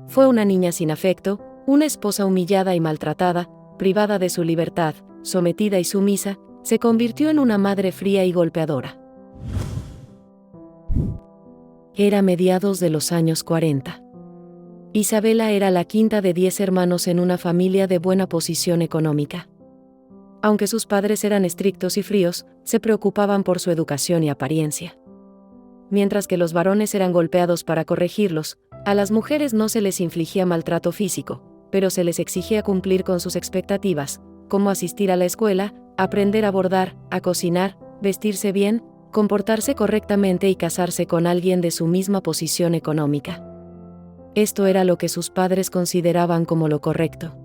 Fue una niña sin afecto, una esposa humillada y maltratada, privada de su libertad, sometida y sumisa, se convirtió en una madre fría y golpeadora. Era mediados de los años 40. Isabela era la quinta de 10 hermanos en una familia de buena posición económica. Aunque sus padres eran estrictos y fríos, se preocupaban por su educación y apariencia. Mientras que los varones eran golpeados para corregirlos, a las mujeres no se les infligía maltrato físico, pero se les exigía cumplir con sus expectativas, como asistir a la escuela, aprender a bordar, a cocinar, vestirse bien, comportarse correctamente y casarse con alguien de su misma posición económica. Esto era lo que sus padres consideraban como lo correcto.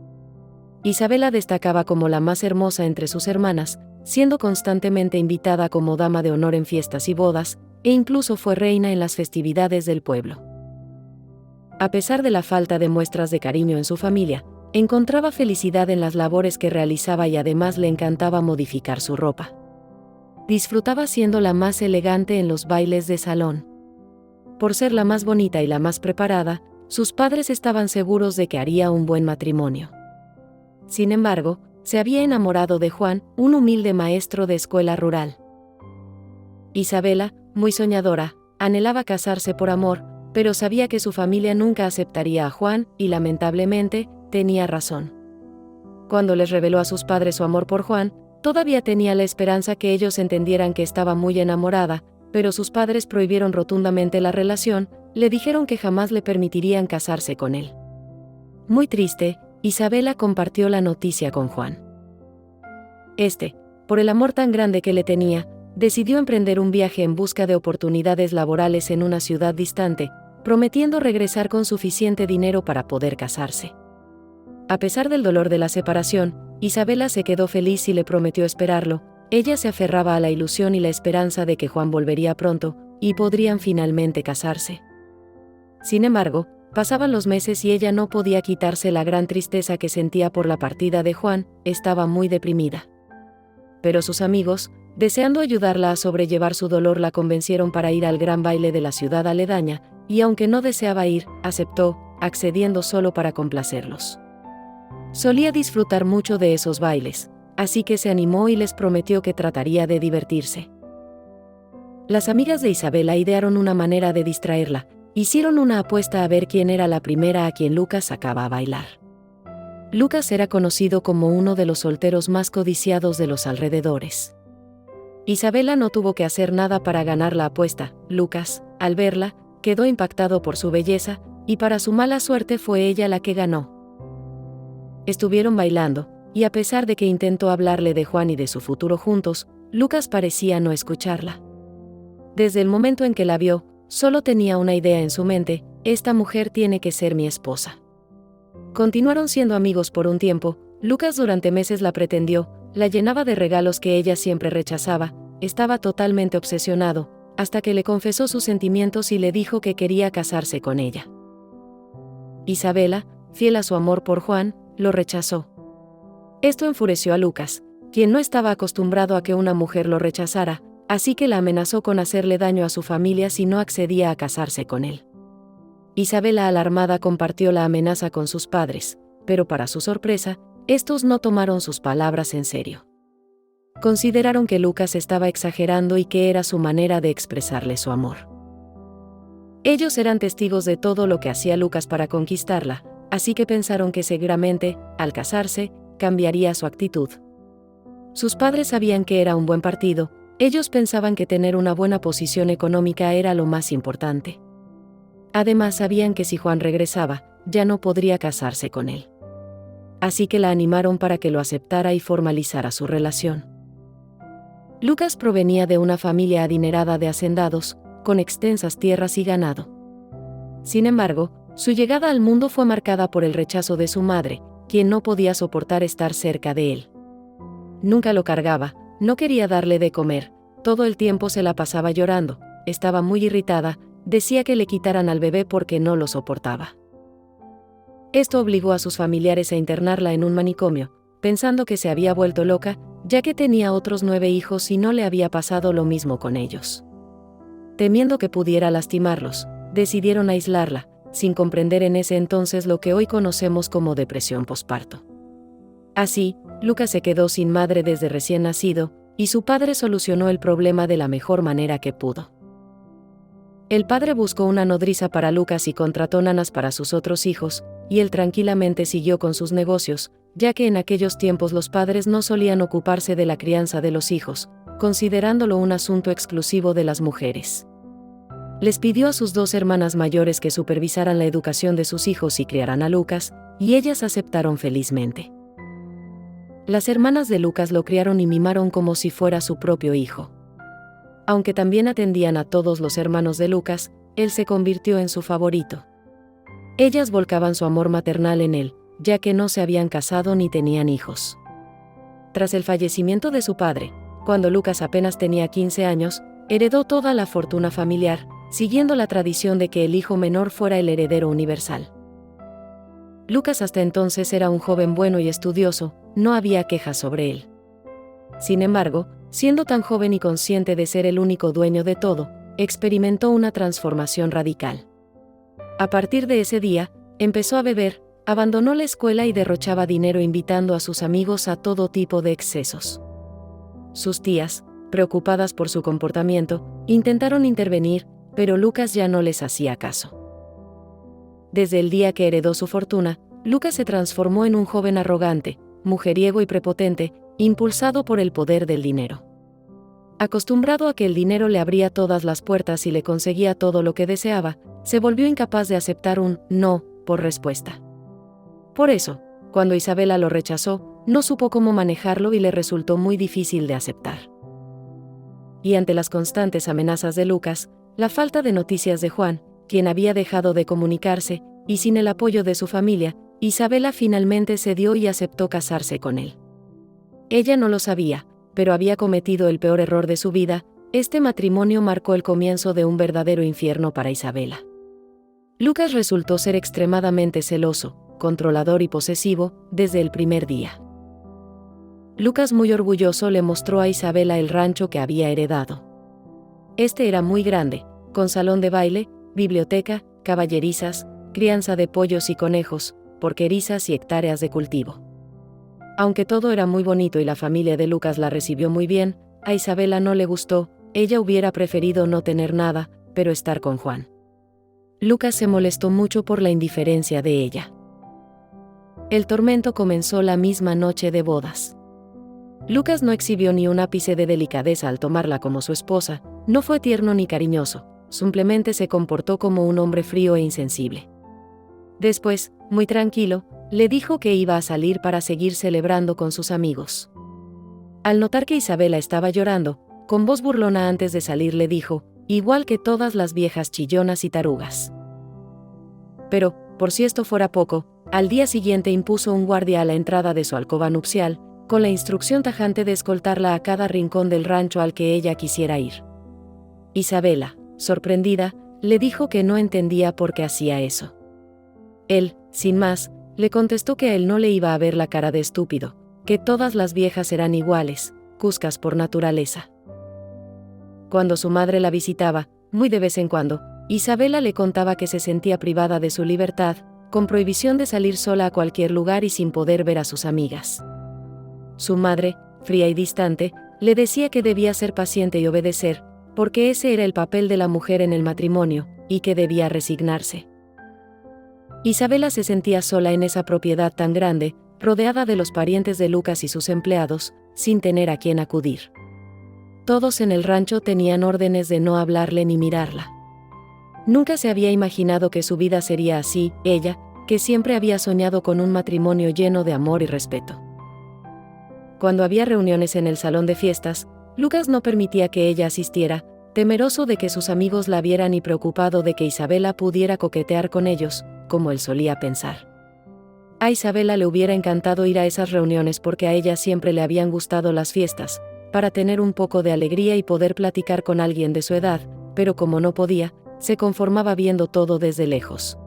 Isabela destacaba como la más hermosa entre sus hermanas, siendo constantemente invitada como dama de honor en fiestas y bodas, e incluso fue reina en las festividades del pueblo. A pesar de la falta de muestras de cariño en su familia, encontraba felicidad en las labores que realizaba y además le encantaba modificar su ropa. Disfrutaba siendo la más elegante en los bailes de salón. Por ser la más bonita y la más preparada, sus padres estaban seguros de que haría un buen matrimonio. Sin embargo, se había enamorado de Juan, un humilde maestro de escuela rural. Isabela, muy soñadora, anhelaba casarse por amor, pero sabía que su familia nunca aceptaría a Juan, y lamentablemente, tenía razón. Cuando les reveló a sus padres su amor por Juan, todavía tenía la esperanza que ellos entendieran que estaba muy enamorada, pero sus padres prohibieron rotundamente la relación, le dijeron que jamás le permitirían casarse con él. Muy triste, Isabela compartió la noticia con Juan. Por el amor tan grande que le tenía, decidió emprender un viaje en busca de oportunidades laborales en una ciudad distante, prometiendo regresar con suficiente dinero para poder casarse. A pesar del dolor de la separación, Isabela se quedó feliz y le prometió esperarlo. Ella se aferraba a la ilusión y la esperanza de que Juan volvería pronto, y podrían finalmente casarse. Sin embargo, pasaban los meses y ella no podía quitarse la gran tristeza que sentía por la partida de Juan, estaba muy deprimida. Pero sus amigos, deseando ayudarla a sobrellevar su dolor, la convencieron para ir al gran baile de la ciudad aledaña, y aunque no deseaba ir, aceptó, accediendo solo para complacerlos. Solía disfrutar mucho de esos bailes, así que se animó y les prometió que trataría de divertirse. Las amigas de Isabela idearon una manera de distraerla. Hicieron una apuesta a ver quién era la primera a quien Lucas sacaba a bailar. Lucas era conocido como uno de los solteros más codiciados de los alrededores. Isabela no tuvo que hacer nada para ganar la apuesta. Lucas, al verla, quedó impactado por su belleza, y para su mala suerte fue ella la que ganó. Estuvieron bailando, y a pesar de que intentó hablarle de Juan y de su futuro juntos, Lucas parecía no escucharla. Desde el momento en que la vio, solo tenía una idea en su mente: esta mujer tiene que ser mi esposa. Continuaron siendo amigos por un tiempo. Lucas durante meses la pretendió, la llenaba de regalos que ella siempre rechazaba, estaba totalmente obsesionado, hasta que le confesó sus sentimientos y le dijo que quería casarse con ella. Isabela, fiel a su amor por Juan, lo rechazó. Esto enfureció a Lucas, quien no estaba acostumbrado a que una mujer lo rechazara, así que la amenazó con hacerle daño a su familia si no accedía a casarse con él. Isabela, alarmada, compartió la amenaza con sus padres, pero para su sorpresa, estos no tomaron sus palabras en serio. Consideraron que Lucas estaba exagerando y que era su manera de expresarle su amor. Ellos eran testigos de todo lo que hacía Lucas para conquistarla, así que pensaron que seguramente, al casarse, cambiaría su actitud. Sus padres sabían que era un buen partido. Ellos pensaban que tener una buena posición económica era lo más importante. Además, sabían que si Juan regresaba, ya no podría casarse con él. Así que la animaron para que lo aceptara y formalizara su relación. Lucas provenía de una familia adinerada de hacendados, con extensas tierras y ganado. Sin embargo, su llegada al mundo fue marcada por el rechazo de su madre, quien no podía soportar estar cerca de él. Nunca lo cargaba, no quería darle de comer, todo el tiempo se la pasaba llorando, estaba muy irritada, decía que le quitaran al bebé porque no lo soportaba. Esto obligó a sus familiares a internarla en un manicomio, pensando que se había vuelto loca, ya que tenía otros 9 hijos y no le había pasado lo mismo con ellos. Temiendo que pudiera lastimarlos, decidieron aislarla, sin comprender en ese entonces lo que hoy conocemos como depresión posparto. Así, Lucas se quedó sin madre desde recién nacido, y su padre solucionó el problema de la mejor manera que pudo. El padre buscó una nodriza para Lucas y contrató nanas para sus otros hijos, y él tranquilamente siguió con sus negocios, ya que en aquellos tiempos los padres no solían ocuparse de la crianza de los hijos, considerándolo un asunto exclusivo de las mujeres. Les pidió a sus 2 hermanas mayores que supervisaran la educación de sus hijos y criaran a Lucas, y ellas aceptaron felizmente. Las hermanas de Lucas lo criaron y mimaron como si fuera su propio hijo. Aunque también atendían a todos los hermanos de Lucas, él se convirtió en su favorito. Ellas volcaban su amor maternal en él, ya que no se habían casado ni tenían hijos. Tras el fallecimiento de su padre, cuando Lucas apenas tenía 15 años, heredó toda la fortuna familiar, siguiendo la tradición de que el hijo menor fuera el heredero universal. Lucas hasta entonces era un joven bueno y estudioso, no había quejas sobre él. Sin embargo, siendo tan joven y consciente de ser el único dueño de todo, experimentó una transformación radical. A partir de ese día, empezó a beber, abandonó la escuela y derrochaba dinero invitando a sus amigos a todo tipo de excesos. Sus tías, preocupadas por su comportamiento, intentaron intervenir, pero Lucas ya no les hacía caso. Desde el día que heredó su fortuna, Lucas se transformó en un joven arrogante, mujeriego y prepotente, impulsado por el poder del dinero. Acostumbrado a que el dinero le abría todas las puertas y le conseguía todo lo que deseaba, se volvió incapaz de aceptar un «no» por respuesta. Por eso, cuando Isabela lo rechazó, no supo cómo manejarlo y le resultó muy difícil de aceptar. Y ante las constantes amenazas de Lucas, la falta de noticias de Juan, quien había dejado de comunicarse, y sin el apoyo de su familia, Isabela finalmente cedió y aceptó casarse con él. Ella no lo sabía, pero había cometido el peor error de su vida. Este matrimonio marcó el comienzo de un verdadero infierno para Isabela. Lucas resultó ser extremadamente celoso, controlador y posesivo, desde el primer día. Lucas, muy orgulloso, le mostró a Isabela el rancho que había heredado. Este era muy grande, con salón de baile, biblioteca, caballerizas, crianza de pollos y conejos, porquerizas y hectáreas de cultivo. Aunque todo era muy bonito y la familia de Lucas la recibió muy bien, a Isabela no le gustó. Ella hubiera preferido no tener nada, pero estar con Juan. Lucas se molestó mucho por la indiferencia de ella. El tormento comenzó la misma noche de bodas. Lucas no exhibió ni un ápice de delicadeza al tomarla como su esposa, no fue tierno ni cariñoso, simplemente se comportó como un hombre frío e insensible. Después, muy tranquilo, le dijo que iba a salir para seguir celebrando con sus amigos. Al notar que Isabela estaba llorando, con voz burlona antes de salir le dijo, igual que todas las viejas chillonas y tarugas. Pero, por si esto fuera poco, al día siguiente impuso un guardia a la entrada de su alcoba nupcial, con la instrucción tajante de escoltarla a cada rincón del rancho al que ella quisiera ir. Isabela, sorprendida, le dijo que no entendía por qué hacía eso. Él, sin más, le contestó que a él no le iba a ver la cara de estúpido, que todas las viejas eran iguales, cuscas por naturaleza. Cuando su madre la visitaba, muy de vez en cuando, Isabela le contaba que se sentía privada de su libertad, con prohibición de salir sola a cualquier lugar y sin poder ver a sus amigas. Su madre, fría y distante, le decía que debía ser paciente y obedecer, porque ese era el papel de la mujer en el matrimonio, y que debía resignarse. Isabela se sentía sola en esa propiedad tan grande, rodeada de los parientes de Lucas y sus empleados, sin tener a quien acudir. Todos en el rancho tenían órdenes de no hablarle ni mirarla. Nunca se había imaginado que su vida sería así, ella, que siempre había soñado con un matrimonio lleno de amor y respeto. Cuando había reuniones en el salón de fiestas, Lucas no permitía que ella asistiera, temeroso de que sus amigos la vieran y preocupado de que Isabela pudiera coquetear con ellos, como él solía pensar. A Isabela le hubiera encantado ir a esas reuniones porque a ella siempre le habían gustado las fiestas, para tener un poco de alegría y poder platicar con alguien de su edad, pero como no podía, se conformaba viendo todo desde lejos.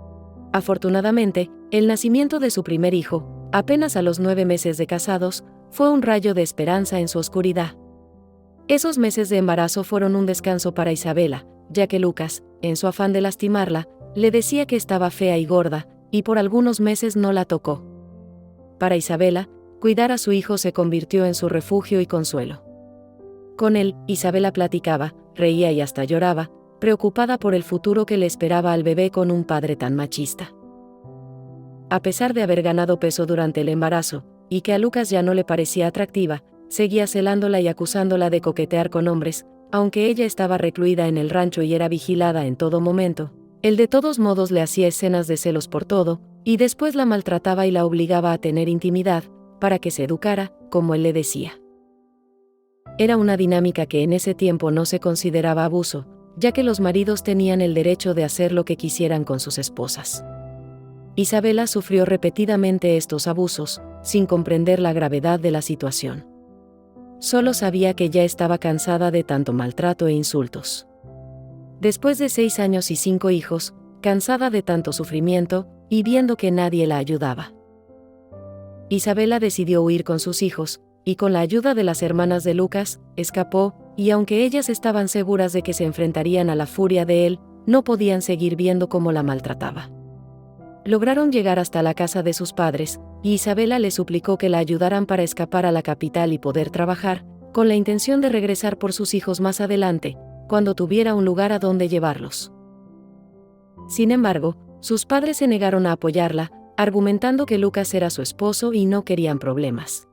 Afortunadamente, el nacimiento de su primer hijo, apenas a los 9 meses de casados, fue un rayo de esperanza en su oscuridad. Esos meses de embarazo fueron un descanso para Isabela, ya que Lucas, en su afán de lastimarla, le decía que estaba fea y gorda, y por algunos meses no la tocó. Para Isabela, cuidar a su hijo se convirtió en su refugio y consuelo. Con él, Isabela platicaba, reía y hasta lloraba, preocupada por el futuro que le esperaba al bebé con un padre tan machista. A pesar de haber ganado peso durante el embarazo, y que a Lucas ya no le parecía atractiva, seguía celándola y acusándola de coquetear con hombres, aunque ella estaba recluida en el rancho y era vigilada en todo momento. Él de todos modos le hacía escenas de celos por todo, y después la maltrataba y la obligaba a tener intimidad, para que se educara, como él le decía. Era una dinámica que en ese tiempo no se consideraba abuso, ya que los maridos tenían el derecho de hacer lo que quisieran con sus esposas. Isabela sufrió repetidamente estos abusos, sin comprender la gravedad de la situación. Solo sabía que ya estaba cansada de tanto maltrato e insultos. Después de 6 años y 5 hijos, cansada de tanto sufrimiento, y viendo que nadie la ayudaba, Isabela decidió huir con sus hijos, y con la ayuda de las hermanas de Lucas, escapó, y aunque ellas estaban seguras de que se enfrentarían a la furia de él, no podían seguir viendo cómo la maltrataba. Lograron llegar hasta la casa de sus padres, y Isabela le suplicó que la ayudaran para escapar a la capital y poder trabajar, con la intención de regresar por sus hijos más adelante, cuando tuviera un lugar a donde llevarlos. Sin embargo, sus padres se negaron a apoyarla, argumentando que Lucas era su esposo y no querían problemas.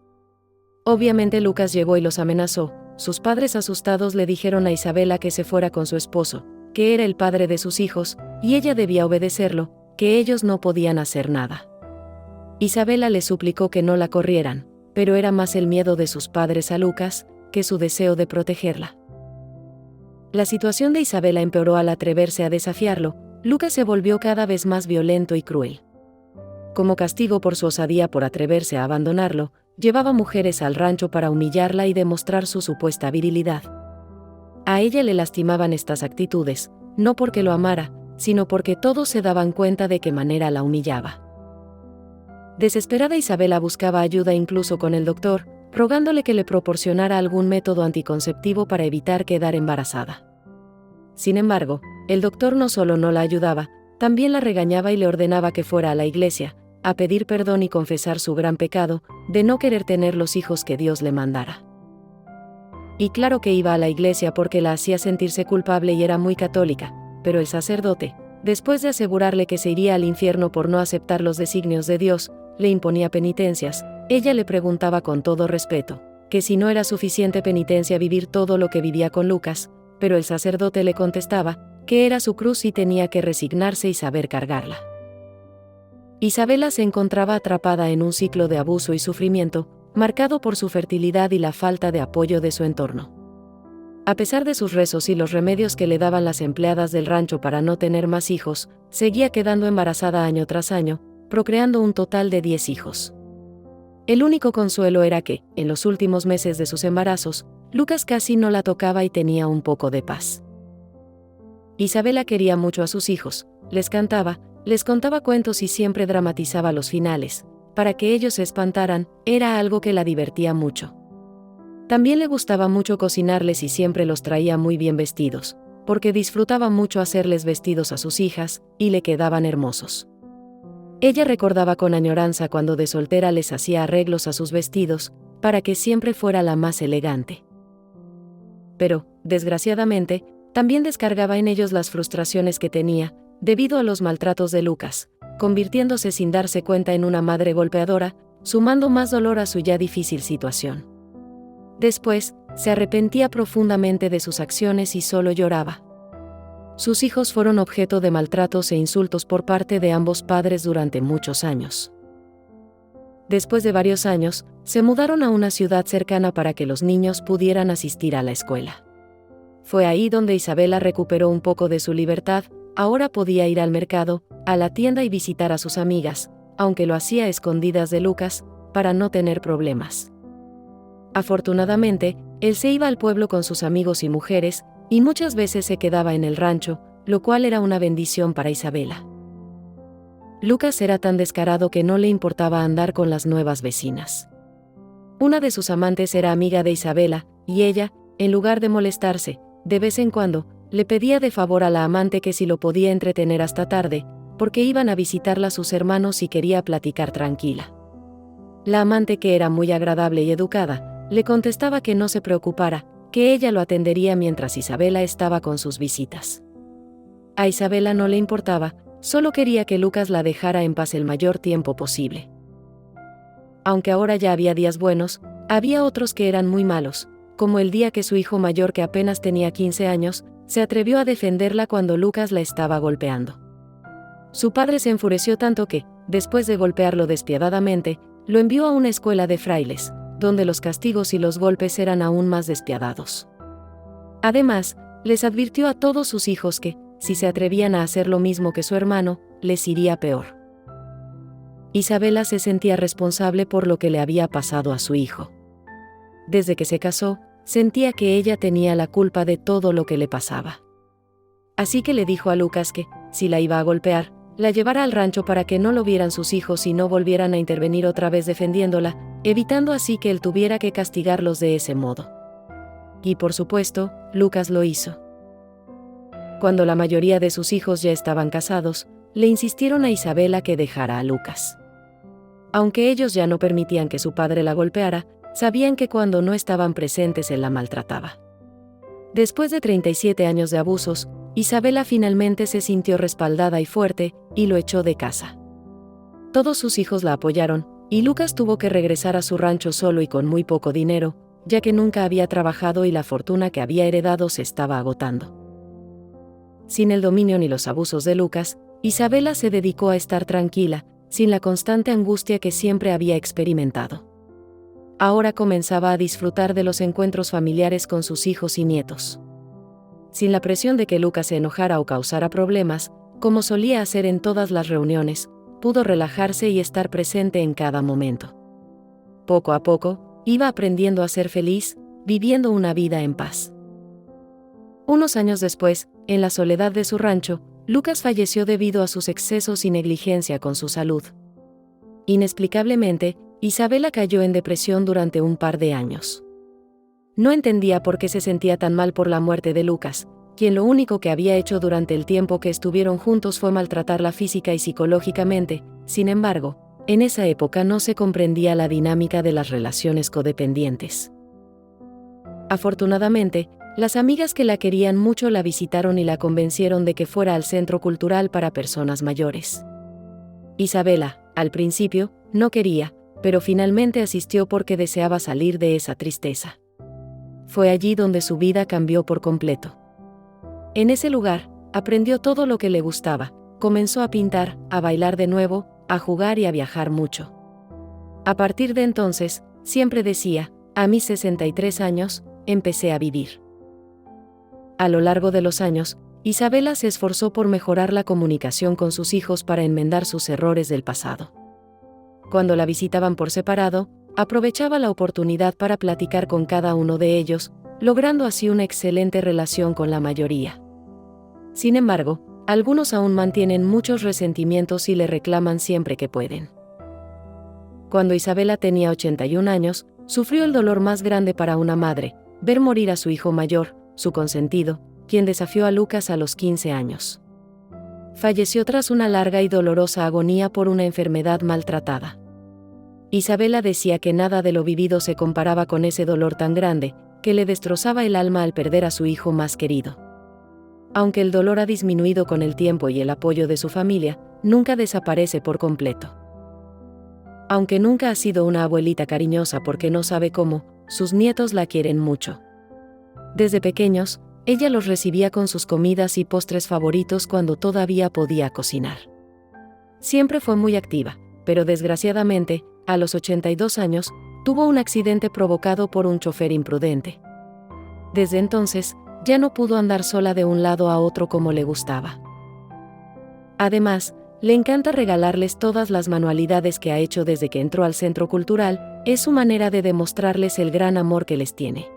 Obviamente Lucas llegó y los amenazó. Sus padres asustados le dijeron a Isabela que se fuera con su esposo, que era el padre de sus hijos, y ella debía obedecerlo, que ellos no podían hacer nada. Isabela le suplicó que no la corrieran, pero era más el miedo de sus padres a Lucas, que su deseo de protegerla. La situación de Isabela empeoró al atreverse a desafiarlo. Lucas se volvió cada vez más violento y cruel. Como castigo por su osadía por atreverse a abandonarlo, llevaba mujeres al rancho para humillarla y demostrar su supuesta virilidad. A ella le lastimaban estas actitudes, no porque lo amara, sino porque todos se daban cuenta de qué manera la humillaba. Desesperada, Isabela buscaba ayuda incluso con el doctor, rogándole que le proporcionara algún método anticonceptivo para evitar quedar embarazada. Sin embargo, el doctor no solo no la ayudaba, también la regañaba y le ordenaba que fuera a la iglesia, a pedir perdón y confesar su gran pecado, de no querer tener los hijos que Dios le mandara. Y claro que iba a la iglesia porque la hacía sentirse culpable y era muy católica, pero el sacerdote, después de asegurarle que se iría al infierno por no aceptar los designios de Dios, le imponía penitencias. Ella le preguntaba con todo respeto, que si no era suficiente penitencia vivir todo lo que vivía con Lucas, pero el sacerdote le contestaba, que era su cruz y tenía que resignarse y saber cargarla. Isabela se encontraba atrapada en un ciclo de abuso y sufrimiento, marcado por su fertilidad y la falta de apoyo de su entorno. A pesar de sus rezos y los remedios que le daban las empleadas del rancho para no tener más hijos, seguía quedando embarazada año tras año, procreando un total de 10 hijos. El único consuelo era que, en los últimos meses de sus embarazos, Lucas casi no la tocaba y tenía un poco de paz. Isabela quería mucho a sus hijos, les cantaba, les contaba cuentos y siempre dramatizaba los finales, para que ellos se espantaran. Era algo que la divertía mucho. También le gustaba mucho cocinarles y siempre los traía muy bien vestidos, porque disfrutaba mucho hacerles vestidos a sus hijas, y le quedaban hermosos. Ella recordaba con añoranza cuando de soltera les hacía arreglos a sus vestidos, para que siempre fuera la más elegante. Pero, desgraciadamente, también descargaba en ellos las frustraciones que tenía, debido a los maltratos de Lucas, convirtiéndose sin darse cuenta en una madre golpeadora, sumando más dolor a su ya difícil situación. Después, se arrepentía profundamente de sus acciones y solo lloraba. Sus hijos fueron objeto de maltratos e insultos por parte de ambos padres durante muchos años. Después de varios años, se mudaron a una ciudad cercana para que los niños pudieran asistir a la escuela. Fue ahí donde Isabela recuperó un poco de su libertad. Ahora podía ir al mercado, a la tienda y visitar a sus amigas, aunque lo hacía a escondidas de Lucas, para no tener problemas. Afortunadamente, él se iba al pueblo con sus amigos y mujeres, y muchas veces se quedaba en el rancho, lo cual era una bendición para Isabela. Lucas era tan descarado que no le importaba andar con las nuevas vecinas. Una de sus amantes era amiga de Isabela, y ella, en lugar de molestarse, de vez en cuando, le pedía de favor a la amante que si lo podía entretener hasta tarde, porque iban a visitarla sus hermanos y quería platicar tranquila. La amante, que era muy agradable y educada, le contestaba que no se preocupara, que ella lo atendería mientras Isabela estaba con sus visitas. A Isabela no le importaba, solo quería que Lucas la dejara en paz el mayor tiempo posible. Aunque ahora ya había días buenos, había otros que eran muy malos, como el día que su hijo mayor, que apenas tenía 15 años, se atrevió a defenderla cuando Lucas la estaba golpeando. Su padre se enfureció tanto que, después de golpearlo despiadadamente, lo envió a una escuela de frailes, donde los castigos y los golpes eran aún más despiadados. Además, les advirtió a todos sus hijos que, si se atrevían a hacer lo mismo que su hermano, les iría peor. Isabela se sentía responsable por lo que le había pasado a su hijo. Desde que se casó, sentía que ella tenía la culpa de todo lo que le pasaba. Así que le dijo a Lucas que, si la iba a golpear, la llevara al rancho para que no lo vieran sus hijos y no volvieran a intervenir otra vez defendiéndola, evitando así que él tuviera que castigarlos de ese modo. Y por supuesto, Lucas lo hizo. Cuando la mayoría de sus hijos ya estaban casados, le insistieron a Isabela que dejara a Lucas. Aunque ellos ya no permitían que su padre la golpeara, sabían que cuando no estaban presentes él la maltrataba. Después de 37 años de abusos, Isabela finalmente se sintió respaldada y fuerte, y lo echó de casa. Todos sus hijos la apoyaron, y Lucas tuvo que regresar a su rancho solo y con muy poco dinero, ya que nunca había trabajado y la fortuna que había heredado se estaba agotando. Sin el dominio ni los abusos de Lucas, Isabela se dedicó a estar tranquila, sin la constante angustia que siempre había experimentado. Ahora comenzaba a disfrutar de los encuentros familiares con sus hijos y nietos. Sin la presión de que Lucas se enojara o causara problemas, como solía hacer en todas las reuniones, pudo relajarse y estar presente en cada momento. Poco a poco, iba aprendiendo a ser feliz, viviendo una vida en paz. Unos años después, en la soledad de su rancho, Lucas falleció debido a sus excesos y negligencia con su salud. Inexplicablemente, Isabela cayó en depresión durante un par de años. No entendía por qué se sentía tan mal por la muerte de Lucas, quien lo único que había hecho durante el tiempo que estuvieron juntos fue maltratarla física y psicológicamente. Sin embargo, en esa época no se comprendía la dinámica de las relaciones codependientes. Afortunadamente, las amigas que la querían mucho la visitaron y la convencieron de que fuera al centro cultural para personas mayores. Isabela, al principio, no quería, pero finalmente asistió porque deseaba salir de esa tristeza. Fue allí donde su vida cambió por completo. En ese lugar, aprendió todo lo que le gustaba, comenzó a pintar, a bailar de nuevo, a jugar y a viajar mucho. A partir de entonces, siempre decía, a mis 63 años, empecé a vivir. A lo largo de los años, Isabela se esforzó por mejorar la comunicación con sus hijos para enmendar sus errores del pasado. Cuando la visitaban por separado, aprovechaba la oportunidad para platicar con cada uno de ellos, logrando así una excelente relación con la mayoría. Sin embargo, algunos aún mantienen muchos resentimientos y le reclaman siempre que pueden. Cuando Isabela tenía 81 años, sufrió el dolor más grande para una madre, ver morir a su hijo mayor, su consentido, quien desafió a Lucas a los 15 años. Falleció tras una larga y dolorosa agonía por una enfermedad maltratada. Isabela decía que nada de lo vivido se comparaba con ese dolor tan grande, que le destrozaba el alma al perder a su hijo más querido. Aunque el dolor ha disminuido con el tiempo y el apoyo de su familia, nunca desaparece por completo. Aunque nunca ha sido una abuelita cariñosa porque no sabe cómo, sus nietos la quieren mucho. Desde pequeños, ella los recibía con sus comidas y postres favoritos cuando todavía podía cocinar. Siempre fue muy activa, pero desgraciadamente, a los 82 años, tuvo un accidente provocado por un chofer imprudente. Desde entonces, ya no pudo andar sola de un lado a otro como le gustaba. Además, le encanta regalarles todas las manualidades que ha hecho desde que entró al centro cultural, es su manera de demostrarles el gran amor que les tiene.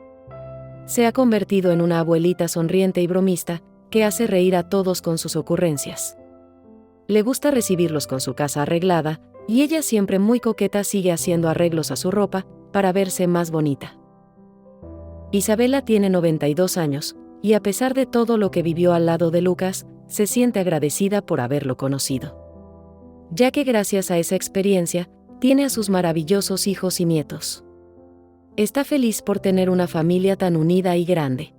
Se ha convertido en una abuelita sonriente y bromista, que hace reír a todos con sus ocurrencias. Le gusta recibirlos con su casa arreglada, y ella siempre muy coqueta sigue haciendo arreglos a su ropa, para verse más bonita. Isabela tiene 92 años, y a pesar de todo lo que vivió al lado de Lucas, se siente agradecida por haberlo conocido. Ya que gracias a esa experiencia, tiene a sus maravillosos hijos y nietos. Está feliz por tener una familia tan unida y grande.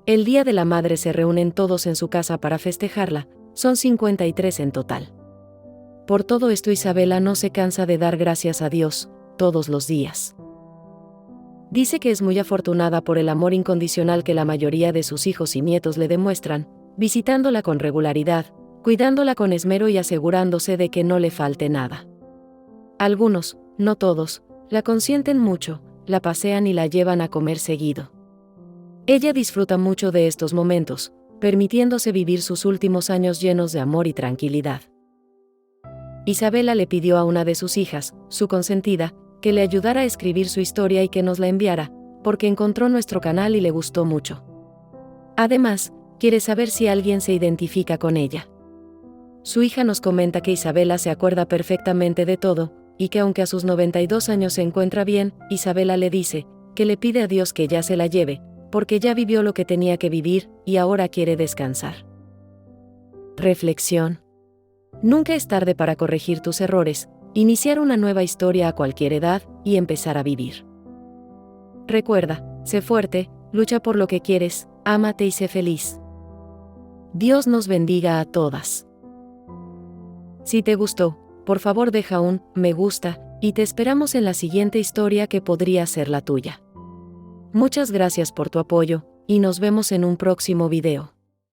El Día de la Madre se reúnen todos en su casa para festejarla, son 53 en total. Por todo esto Isabela no se cansa de dar gracias a Dios, todos los días. Dice que es muy afortunada por el amor incondicional que la mayoría de sus hijos y nietos le demuestran, visitándola con regularidad, cuidándola con esmero y asegurándose de que no le falte nada. Algunos, no todos, la consienten mucho, la pasean y la llevan a comer seguido. Ella disfruta mucho de estos momentos, permitiéndose vivir sus últimos años llenos de amor y tranquilidad. Isabela le pidió a una de sus hijas, su consentida, que le ayudara a escribir su historia y que nos la enviara, porque encontró nuestro canal y le gustó mucho. Además, quiere saber si alguien se identifica con ella. Su hija nos comenta que Isabela se acuerda perfectamente de todo, y que aunque a sus 92 años se encuentra bien, Isabela le dice, que le pide a Dios que ya se la lleve, porque ya vivió lo que tenía que vivir, y ahora quiere descansar. Reflexión. Nunca es tarde para corregir tus errores, iniciar una nueva historia a cualquier edad, y empezar a vivir. Recuerda, sé fuerte, lucha por lo que quieres, ámate y sé feliz. Dios nos bendiga a todas. Si te gustó, por favor deja un me gusta, y te esperamos en la siguiente historia que podría ser la tuya. Muchas gracias por tu apoyo, y nos vemos en un próximo video.